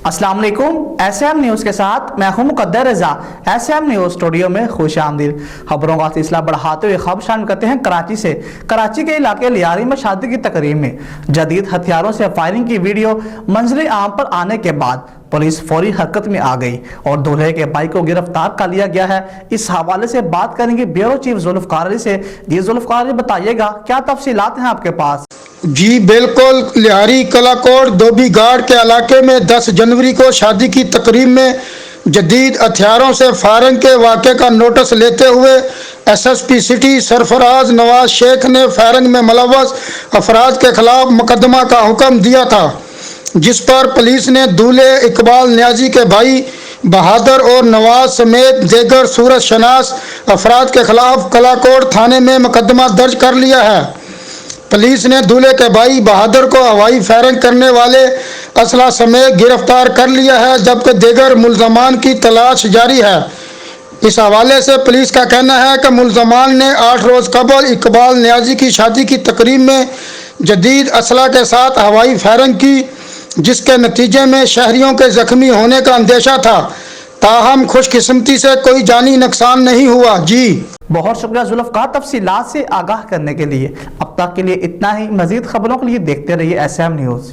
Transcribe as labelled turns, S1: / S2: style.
S1: अस्सलाम वालेकुम। SM news के साथ मैं हूं मुकद्दर रजा। SM न्यूज़ स्टूडियो में खुश आमदीद। खबरों का सिलसिला बढ़ाते हुए खबर शामिल करते हैं कराची से। कराची के इलाके लियारी में शादी की तकरीब में जदीद हथियारों से फायरिंग की वीडियो मंजर आम पर आने के बाद पुलिस फौरी हरकत में आ गई और दूल्हे के भाई को गिरफ्तार कर लिया गया है। इस हवाले से बात करेंगे ब्यूरो चीफ जुल्फकार अली से। जी जुल्फकार अली, बताइएगा क्या तफसीलात हैं आपके पास?
S2: जी बिल्कुल, लिहारी कलाकोट धोबी घाट के इलाके में 10 जनवरी को शादी की तकरीब में जदीद हथियारों से फायरिंग के वाक़े का नोटिस लेते हुए SSP सिटी सरफराज नवाज शेख ने फायरिंग में मुलव्वस अफराद के खिलाफ मुकदमा का हुक्म दिया था, जिस पर पुलिस ने दूल्हे इकबाल नियाजी के भाई बहादुर और नवाज समेत दीगर सूरत शनास अफराद के खिलाफ कलाकोट थाने में मुकदमा दर्ज कर लिया है। पुलिस ने दूल्हे के भाई बहादुर को हवाई फायरिंग करने वाले असला समेत गिरफ्तार कर लिया है, जबकि दीगर मुल्जमान की तलाश जारी है। इस हवाले से पुलिस का कहना है कि मुल्जमान ने 8 रोज़ कबल इकबाल नियाजी की शादी की तकरीब में जदीद असला के साथ हवाई फायरिंग की, जिसके नतीजे में शहरियों के जख्मी होने का अंदेशा था। ताहम खुशकिस्मती से कोई जानी नुकसान नहीं हुआ। जी
S1: बहुत शुक्रिया जुल्फकार तफसीलात से आगाह करने के लिए। अब तक के लिए इतना ही। मजीद खबरों के लिए देखते रहिए SM न्यूज़।